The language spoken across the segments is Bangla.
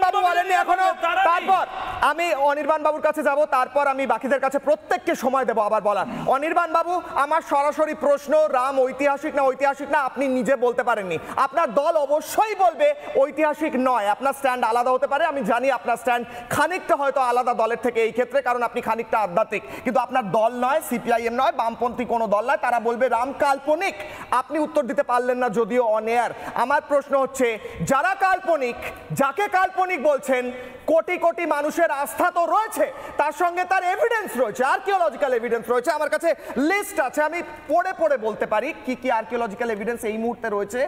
বাবু বলেননি এখনো, তারপর আমি অনির্বাণ বাবুর কাছে যাব, তারপর আমি বাকিদের কাছে প্রত্যেককে সময় দেব আবার বলার। অনির্বাণ বাবু, আমার সরাসরি প্রশ্ন, রাম ঐতিহাসিক না ঐতিহাসিক না আপনি নিজে বলতে পারেননি, আপনার দল অবশ্যই বলবে ঐতিহাসিক নয়, আপনার স্ট্যান্ড আলাদা হতে পারে, আমি জানি আপনার স্ট্যান্ড খানিকটা হয়তো আলাদা দলের থেকে এই ক্ষেত্রে, কারণ আপনি খানিকটা আধ্যাত্মিক, কিন্তু আপনার দল নয়, সিপিআইএম নয়, বামপন্থী কোনো দল নয়, তারা বলবে রাম কাল্পনিক। আপনি উত্তর দিতে পারলেন না যদিও অন এয়ার। আমার প্রশ্ন হচ্ছে, যারা কাল্পনিক, যাকে কাল্পনিক বলছেন, কোটি কোটি মানুষের আস্থা তো রয়েছে, তার সঙ্গে তার এভিডেন্স রয়েছে, আর্কিওলজিক্যাল এভিডেন্স রয়েছে, আমার কাছে লিস্ট আছে, আমি পড়ে পড়ে বলতে পারি কি কি আর্কিওলজিক্যাল এভিডেন্স এই মুহূর্তে রয়েছে।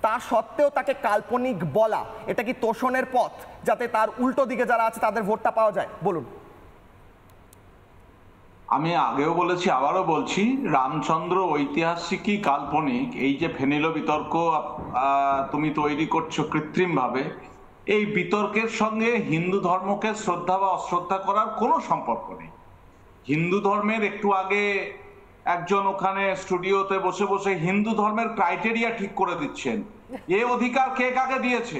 তা সত্ত্বেও তাকে কাল্পনিক বলা, এটা কি তোষণের পথ, যাতে তার উল্টো দিকে যারা আছে তাদের ভোটটা পাওয়া যায়? বলুন। আমি আগেও বলেছি, আবারও বলছি, রামচন্দ্র ঐতিহাসিকই কাল্পনিক, এই যে ফেনিলো বিতর্ক তুমি তৈরি করছো কৃত্রিম ভাবে, এই বিতর্কের সঙ্গে হিন্দু ধর্মকে শ্রদ্ধা বা অশ্রদ্ধা করার কোনো সম্পর্ক নেই। হিন্দু ধর্মের একটু আগে একজন ওখানে স্টুডিওতে বসে বসে হিন্দু ধর্মের ক্রাইটেরিয়া ঠিক করে দিচ্ছেন, এ অধিকার কে কাকে দিয়েছে?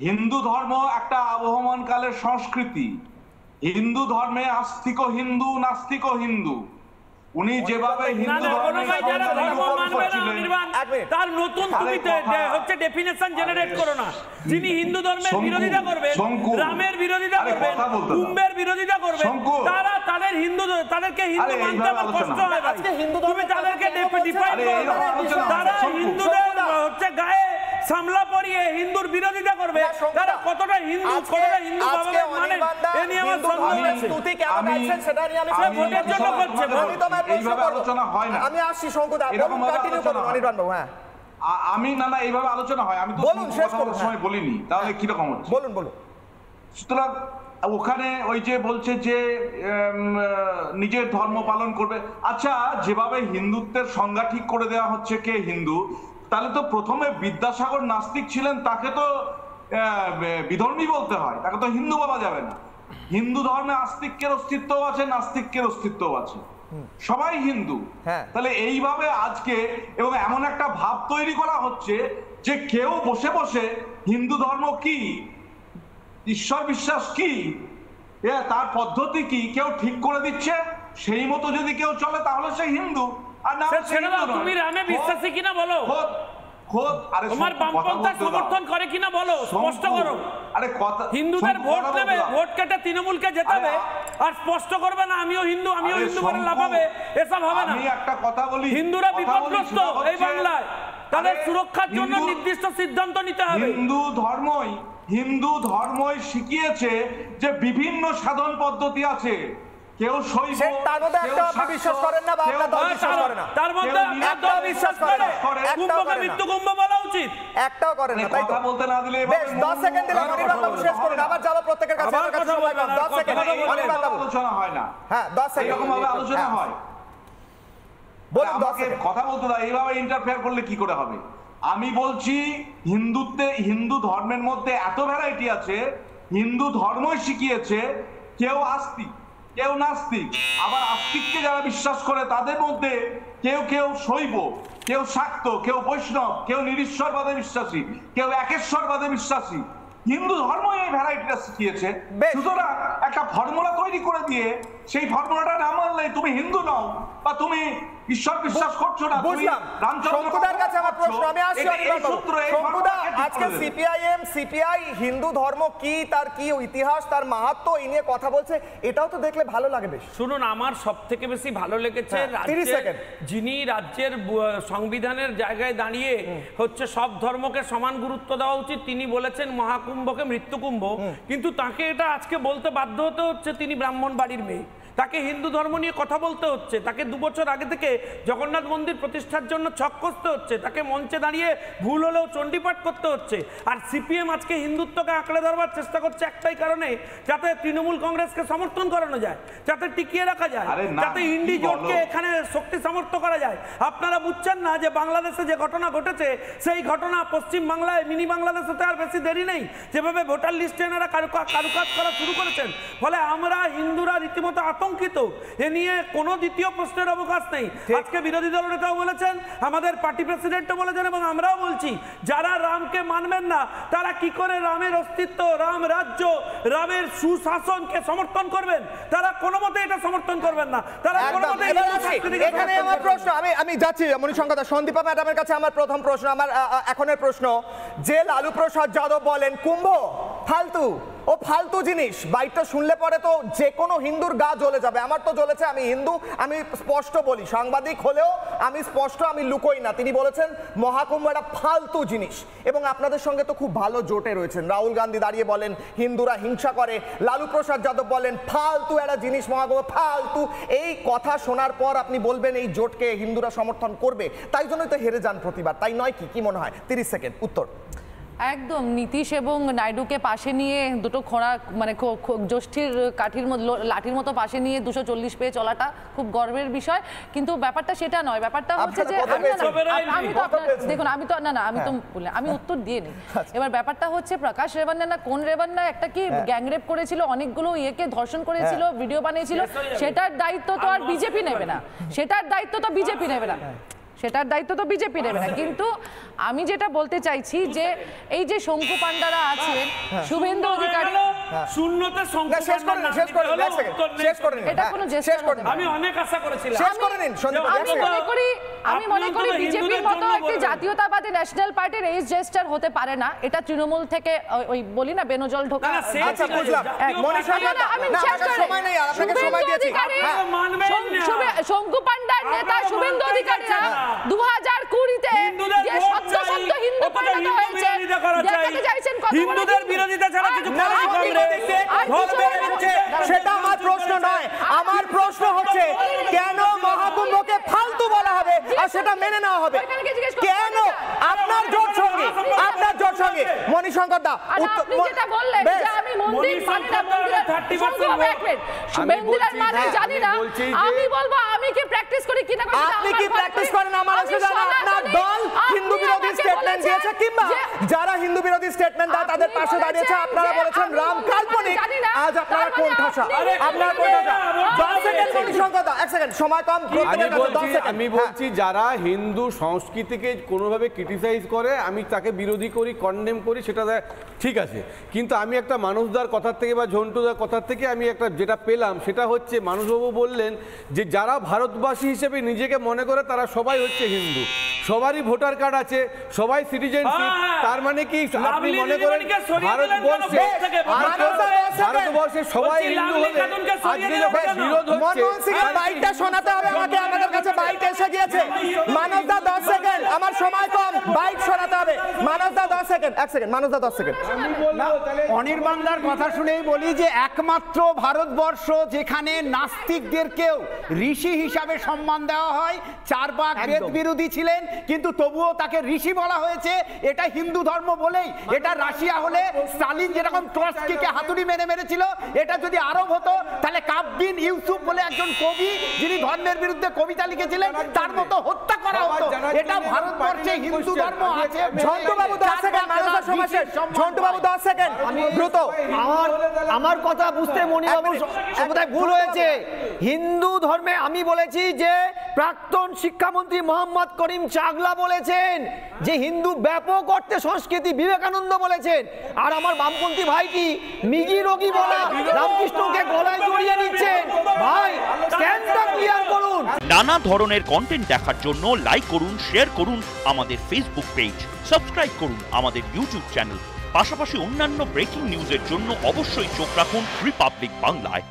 হিন্দু ধর্ম একটা আবহমান কালের সংস্কৃতি, হিন্দু ধর্মে আস্তিক হিন্দু, নাস্তিক হিন্দু। উনি যেভাবে হিন্দু তার নতুন তুমি হচ্ছে ডেফিনেশন জেনারেট করো না। যিনি হিন্দু ধর্মের বিরোধিতা করবে, রামের বিরোধিতা করবে, কুম্ভের বিরোধিতা করবে, তারা তাদের হিন্দু, তাদেরকে হিন্দু মানতে আমার কষ্ট হয়। তুমি তাদেরকে ডিফাইন করো, তারা হিন্দুদের হচ্ছে গায়ে সামলা পরিয়ে হিন্দুর বিরোধিতা করবে, তারা কতটা হিন্দু, কতটা হিন্দু বাবা মানে এ নিয়ে আমার সন্দেহ আছে। তুই কেমন আছেন সেটা নিয়ে আমি ভোটের জন্য করছে, এইভাবে আলোচনা হয় না। আমি আসছি শঙ্কুদা, এরকম কন্টিনিউ করুন অনির্বাণ বাবু। হ্যাঁ আমি না এইভাবে আলোচনা হয়, আমি তো বলুন, শেষ করুন, সময় বলিনি, তাহলে কি রকম হচ্ছে? বলুন বলুন। সুতরাং ওখানে ওই যে বলছে যে নিজের ধর্ম পালন করবে, আচ্ছা যেভাবে হিন্দুত্বের সংজ্ঞা ঠিক করে দেওয়া হচ্ছে কে হিন্দু, তাহলে তো প্রথমে বিদ্যাসাগর নাস্তিক ছিলেন, তাকে তো বিধর্মী বলতে হয়, তাকে তো হিন্দু বলা যাবে না। হিন্দু ধর্মে আস্তিক্যের অস্তিত্ব আছে, নাস্তিক্যের অস্তিত্ব আছে, সবাই হিন্দু। তাহলে এইভাবে আজকে এবং এমন একটা ভাব তৈরি করা হচ্ছে যে কেউ বসে বসে হিন্দু ধর্ম কি, ঈশ্বর বিশ্বাস কি, তার পদ্ধতি কি কেউ ঠিক করে দিচ্ছে, সেই মতো যদি কেউ চলে তাহলে সে হিন্দু। আর না তুমি রামে বিশ্বাসী কিনা বলো, তোমার বামপন্থা সমর্থন করে কিনা বলো, স্পষ্ট করো। আরে কথা, হিন্দুদের ভোট দেবে, ভোট কেটে তৃণমূলকে জেতাবে, আর স্পষ্ট করবে না আমিও হিন্দু করে লাফাবে, এসব হবে না। আমি একটা কথা বলি, হিন্দুরা বিপদগ্রস্ত এই বাংলায়, তাদের সুরক্ষার জন্য নির্দিষ্ট সিদ্ধান্ত নিতে হবে। হিন্দু ধর্মই শিখিয়েছে যে বিভিন্ন সাধন পদ্ধতি আছে, কেউ শৈব, তার মধ্যে একটা আপনি বিশ্বাস করেন না বা আপনার দল বিশ্বাস করে না, তার মধ্যে একটা বিশ্বাস করে কুম্ভকে মৃত্যু কুম্ভ বলা উচিত, একটাও করেন না, তাই তো? কথা বলতে না দিলে বেশ 10 সেকেন্ড দিলাম অনির্বাণ বাবু, শেষ করুন, আবার যাব প্রত্যেকের কাছে। আমার কাছে সময় কম, 10 সেকেন্ড অনির্বাণ বাবু। আলোচনা হয় না, হ্যাঁ 10 সেকেন্ড এরকম ভাবে আলোচনা হয়, বলুন 10 আমাকে সেকেন্ড কথা বলতে দাও, এইভাবে ইন্টারফেয়ার করলে কি করে হবে? আমি বলছি হিন্দু ধর্মের মধ্যে এত ভ্যারাইটি আছে, হিন্দু ধর্মই শিখিয়েছে কেউ আস্তিক, কেউ নাস্তিক, আবার আস্তিককে যারা বিশ্বাস করে তাদের মধ্যে কেউ শৈব, কেউ শাক্ত, কেউ বৈষ্ণব, কেউ নিরীশ্বরবাদে বিশ্বাসী, কেউ একেশ্বরবাদে বিশ্বাসী। হিন্দু ধর্ম এই ভ্যারাইটিটা শিখিয়েছে। সুতরাং একটা ফর্মুলা তৈরি করে দিয়ে সেই ফর্মুলাটা না মানলে তুমি হিন্দু নও বা তুমি ঈশ্বর বিশ্বাস করছো না। বুঝলাম। শঙ্কুদার কাছে আমার প্রশ্ন, আমি আসছি অনির্বাণ বাবু। শঙ্কুদা, আজকে সিপিআইএম, সিপিআই হিন্দু ধর্ম কি, তার কি ইতিহাস, তার মাহাত্ম্য এই নিয়ে কথা বলছে, এটাও তো দেখলে ভালো লাগে বেশ। শুনুন, আমার সবথেকে বেশি ভালো লেগেছে যিনি রাজ্যের সংবিধানের জায়গায় দাঁড়িয়ে হচ্ছে সব ধর্মকে সমান গুরুত্ব দেওয়া উচিত, তিনি বলেছেন মহাকুম্ভকে মৃত্যুকুম্ভ, কিন্তু তাকে এটা আজকে বলতে বাধ্য হতে হচ্ছে তিনি ব্রাহ্মণ বাড়ির মেয়ে, তাকে হিন্দু ধর্ম নিয়ে কথা বলতে হচ্ছে, তাকে 2 বছর আগে থেকে জগন্নাথ মন্দির প্রতিষ্ঠার জন্য ছক কষতে হচ্ছে, তাকে মঞ্চে দাঁড়িয়ে ভুল হলেও চণ্ডীপাঠ করতে হচ্ছে। আর সিপিএম আজকে হিন্দুত্বকে আঁকড়ে ধরবার চেষ্টা করছে একটাই কারণে, যাতে তৃণমূল কংগ্রেসকে সমর্থন করানো যায়, যাতে টিকিয়ে রাখা যায়, যাতে ইন্ডি জোটকে এখানে শক্তি সামর্থ্য করা যায়। আপনারা বুঝছেন না যে বাংলাদেশে যে ঘটনা ঘটেছে, সেই ঘটনা পশ্চিম বাংলায়, মিনি বাংলাদেশে আর বেশি দেরি নেই, যেভাবে ভোটার লিস্টে এনারা কারুকাজ করা শুরু করেছেন, ফলে আমরা হিন্দুরা রীতিমতো আতঙ্ক কলঙ্কিত, এ নিয়ে কোনো দ্বিতীয় প্রশ্নের অবকাশ নেই। আজকে বিরোধী দল নেতাও বলেছেন, আমাদের পার্টি প্রেসিডেন্টও বলেছেন, এবং আমরাও বলছি যারা রামকে মানবেন না তারা কি করে রামের অস্তিত্ব, রাম রাজ্য, রামের সুশাসনকে সমর্থন করবেন? তারা কোনো মতে এটা সমর্থন করবেন না। তারা কোনো মতে এখানে আমার প্রশ্ন, আমি যাচ্ছি মণিশঙ্কর দা, সন্দীপা ম্যাডামের কাছে আমার প্রথম প্রশ্ন, আমার এখনের প্রশ্ন, যে লালু প্রসাদ যাদব বলেন কুম্ভ ফালতু, ও ফালতু জিনিস, বাইকটা শুনলে পরে তো যে কোনো হিন্দুর গা জ্বলে যাবে। আমার তো জ্বলেছে, আমি হিন্দু, আমি স্পষ্ট বলি, সাংবাদিক হলেও আমি স্পষ্ট, আমি লুকোই না। তিনি বলেছেন মহাকুম্ভ একটা ফালতু জিনিস, এবং আপনাদের সঙ্গে তো খুব ভালো জোটে রয়েছেন। রাহুল গান্ধী দাঁড়িয়ে বলেন হিন্দুরা হিংসা করে, লালু প্রসাদ যাদব বলেন ফালতু একটা জিনিস মহাকুম্ভ, ফালতু। এই কথা শোনার পর আপনি বলবেন এই জোটকে হিন্দুরা সমর্থন করবে, তাই জন্যই তো হেরে যান প্রতিবার, তাই নয় কি? কি মনে হয়? 30 সেকেন্ড উত্তর। একদম নীতিশ এবং নাইডুকে পাশে নিয়ে দুটো খোঁড়া মানে জ্যোষ্ঠীর লাঠির মতো পাশে নিয়ে 240 পেয়ে চলাটা খুব গর্বের বিষয়, কিন্তু ব্যাপারটা সেটা নয়। ব্যাপারটা হচ্ছে যে আমি উত্তর দিয়ে নিই। এবার ব্যাপারটা হচ্ছে প্রকাশ রেবান্না, কোন রেবান্না একটা কি গ্যাংরেপ করেছিল, অনেকগুলো ইয়েকে ধর্ষণ করেছিল, ভিডিও বানিয়েছিল, সেটার দায়িত্ব তো আর বিজেপি নেবে না, সেটার দায়িত্ব তো বিজেপি নেবে না, সেটার দায়িত্ব তো বিজেপি নেবে না। কিন্তু আমি যেটা বলতে চাইছি যে এই যে শঙ্কু পান্ডারা আছেন, শুভেন্দু অধিকারী, শূন্যতে এটা কোনো জেস্টার হতে পারে। আমি অনেক আশা করেছিলাম। আমি মনে করি বিজেপির মতো একটি জাতীয়তাবাদী ন্যাশনাল পার্টির এই জেস্টার হতে পারে না। এটা তৃণমূল থেকে ওই বলি না বেনজল ঢোকা। আচ্ছা বুঝলাম, শঙ্কু পান্ডার নেতা শুভেন্দু অধিকারীরা 2020-তে যে শব্দ হিন্দু পরিণত হয়েছে, দেখাতে চাইছেন হিন্দুদের বিরোধিতা ছাড়া কিছু সেটা আমার প্রশ্ন নয়। আমার প্রশ্ন হচ্ছে কেন মহাকুম্ভকে ফালতু বলা হবে আর সেটা মেনে নেওয়া হবে কেন? আপনার জোট সঙ্গে, আপনার জোট সঙ্গে মণিশঙ্কর দা, আপনি যেটা বললেন যে আমি মন্দির মানি না, মন্দিরের মানে জানি না, আমি বলবো আমি কি প্র্যাকটিস করি কিনা। আপনি কি প্র্যাকটিস করেন? আমার আসলে আপনার দল হিন্দু বিরোধী স্টেটমেন্ট দিয়েছে, কিংবা যারা হিন্দু বিরোধী স্টেটমেন্ট দেয় তাদের পাশে দাঁড়িয়েছে। আপনারা বলেছেন রাম কাল্পনিক, আজ আপনারা কোন ঠাসা? আপনারা কোন ঠাসা? 10 সেকেন্ড মণিশঙ্কর দা, 1 সেকেন্ড সময় কম। আমি বলছি যারা হিন্দু সংস্কৃতিকে কোনোভাবে ক্রিটিসাইজ করে আমি তাকে বিরোধী করি, কন্ডেম করি, সেটা ঠিক আছে। কিন্তু আমি একটা মানুষদার কথার থেকে বা ঝন্টুদার কথার থেকে আমি একটা যেটা পেলাম সেটা হচ্ছে মানুষবাবু বললেন যে যারা ভারতবাসী হিসেবে নিজেকে মনে করে তারা সবাই হচ্ছে হিন্দু, সবারই ভোটার কার্ড আছে, সবাই সিটিজেনশিপ, তার মানে কি আপনি মনে করেন ভারতবর্ষে সবাই হিন্দু হলে আজকে যখন বিরোধ হচ্ছে বাইকটা শোনাতে হবে আমাকে, আমাদের কাছে বাইক এসে গিয়েছে। মানবদা 10 সেকেন্ড, আমার সময় কম, বাইক শোনাতে হবে। মানবদা 10 সেকেন্ড, 1 সেকেন্ড, মানবদা 10 সেকেন্ড। অনির্বাণদার কথা শুনেই বলি যে একমাত্র ভারতবর্ষ যেখানে নাস্তিকদেরকেও ঋষি হিসাবে সম্মান দেওয়া হয়, চারবাক বেদ বিরোধী ছিলেন কিন্তু তবুও তাকে ঋষি বলা হয়েছে, এটা হিন্দু ধর্ম বলেই। এটা রাশিয়া হলে স্টালিন যেরকম ট্রটস্কিকে হাতুড়ি মেরেছিল, এটা যদি আরব হতো তাহলে কাববিন ইউসুফ বলে একজন কবি যিনি ধর্মের বিরুদ্ধে কবিতা লিখেছিলেন তার মতো হত্যা করা হতো। এটা ভারতবর্ষে হিন্দু ধর্ম আছে। ঝন্টুবাবু 10 সেকেন্ড, মানবদার সময় শেষ। ঝন্টুবাবু 10 সেকেন্ড, দ্রুত। আমার কথা বুঝতে মণিবাবু বোধহয় ভুল হয়েছে। হিন্দু ধর্মে আমি বলেছি যে প্রাক্তন শিক্ষামন্ত্রী মোহাম্মদ করিম চাগলা বলেছেন যে হিন্দু ব্যাপক অর্থে সংস্কৃতি, বিবেকানন্দ বলেছেন, আর আমার বামপন্থী ভাইটি মিগি রোগী বলে রামকৃষ্ণকে গলায় জড়িয়ে নিচ্ছেন। ভাই স্ট্যান্ডটা ক্লিয়ার করুন। নানা ধরনের কন্টেন্ট দেখার জন্য লাইক করুন, শেয়ার করুন আমাদের ফেসবুক পেজ, সাবস্ক্রাইব করুন আমাদের ইউটিউব চ্যানেল। পাশাপাশি অন্যান্য ব্রেকিং নিউজের জন্য অবশ্যই চোখ রাখুন রিপাবলিক বাংলায়।